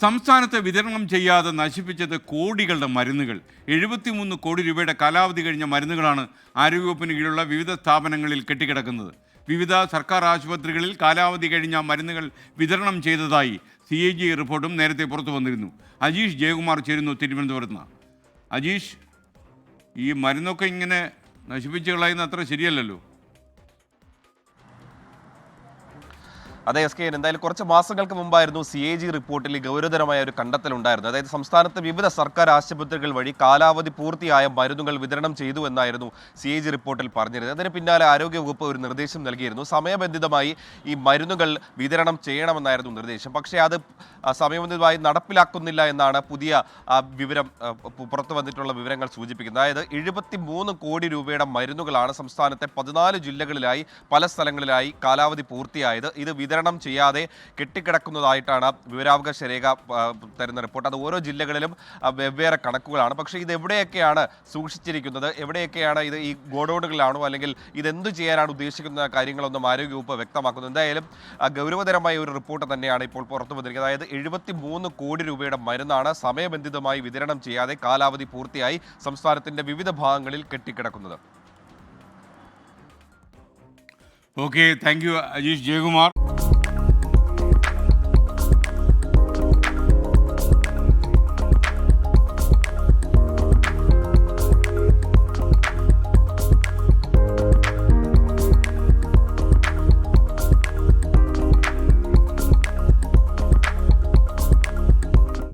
സംസ്ഥാനത്ത് വിതരണം ചെയ്യാതെ നശിപ്പിച്ചത് കോടികളുടെ മരുന്നുകൾ. 73 കോടി രൂപയുടെ കാലാവധി കഴിഞ്ഞ മരുന്നുകളാണ് ആരോഗ്യവകുപ്പിന് കീഴിലുള്ള വിവിധ സ്ഥാപനങ്ങളിൽ കെട്ടിക്കിടക്കുന്നത്. വിവിധ സർക്കാർ ആശുപത്രികളിൽ കാലാവധി കഴിഞ്ഞ മരുന്നുകൾ വിതരണം ചെയ്തതായി CAG റിപ്പോർട്ടും നേരത്തെ പുറത്തു വന്നിരുന്നു. അജീഷ് ജയകുമാർ ചേരുന്നു തിരുവനന്തപുരത്ത് നിന്ന്. അജീഷ്, ഈ മരുന്നൊക്കെ ഇങ്ങനെ നശിപ്പിച്ച് കളയുന്ന അത്ര ശരിയല്ലല്ലോ. അതെ SK, എന്തായാലും കുറച്ച് മാസങ്ങൾക്ക് മുമ്പായിരുന്നു CAG റിപ്പോർട്ടിൽ ഗൗരവതരമായ ഒരു കണ്ടെത്തലുണ്ടായിരുന്നു. അതായത് സംസ്ഥാനത്ത് വിവിധ സർക്കാർ ആശുപത്രികൾ വഴി കാലാവധി പൂർത്തിയായ മരുന്നുകൾ വിതരണം ചെയ്തു എന്നായിരുന്നു CAG റിപ്പോർട്ടിൽ പറഞ്ഞിരുന്നത്. അതിന് പിന്നാലെ ആരോഗ്യവകുപ്പ് ഒരു നിർദ്ദേശം നൽകിയിരുന്നു. സമയബന്ധിതമായി ഈ മരുന്നുകൾ വിതരണം ചെയ്യണമെന്നായിരുന്നു നിർദ്ദേശം. പക്ഷേ അത് സമയബന്ധിതമായി നടപ്പിലാക്കുന്നില്ല എന്നാണ് പുതിയ വിവരം, പുറത്തു വന്നിട്ടുള്ള വിവരങ്ങൾ സൂചിപ്പിക്കുന്നത്. അതായത് 73 കോടി രൂപയുടെ മരുന്നുകളാണ് സംസ്ഥാനത്തെ 14 ജില്ലകളിലായി പല സ്ഥലങ്ങളിലായി കാലാവധി പൂർത്തിയായത്. ഇത് വിതരണം ചെയ്യാതെ കെട്ടിക്കിടക്കുന്നതായിട്ടാണ് വിവരാവകാശ രേഖ തരുന്ന റിപ്പോർട്ട്. അത് ഓരോ ജില്ലകളിലും വെവ്വേറെ കണക്കുകളാണ്. പക്ഷേ ഇത് എവിടെയൊക്കെയാണ് സൂക്ഷിച്ചിരിക്കുന്നത്, എവിടെയൊക്കെയാണ് ഇത്, ഈ ഗോഡൌണുകളിലാണോ അല്ലെങ്കിൽ ഇതെന്തു ചെയ്യാനാണ് ഉദ്ദേശിക്കുന്ന കാര്യങ്ങളൊന്നും ആരോഗ്യവകുപ്പ് വ്യക്തമാക്കുന്നത്. എന്തായാലും ഗൗരവതരമായ ഒരു റിപ്പോർട്ട് തന്നെയാണ് ഇപ്പോൾ പുറത്തു വന്നിരിക്കുന്നത്. അതായത് 73 കോടി രൂപയുടെ മരുന്നാണ് സമയബന്ധിതമായി വിതരണം ചെയ്യാതെ കാലാവധി പൂർത്തിയായി സംസ്ഥാനത്തിന്റെ വിവിധ ഭാഗങ്ങളിൽ കെട്ടിക്കിടക്കുന്നത്. Okay, thank you Ajeesh Jayakumar.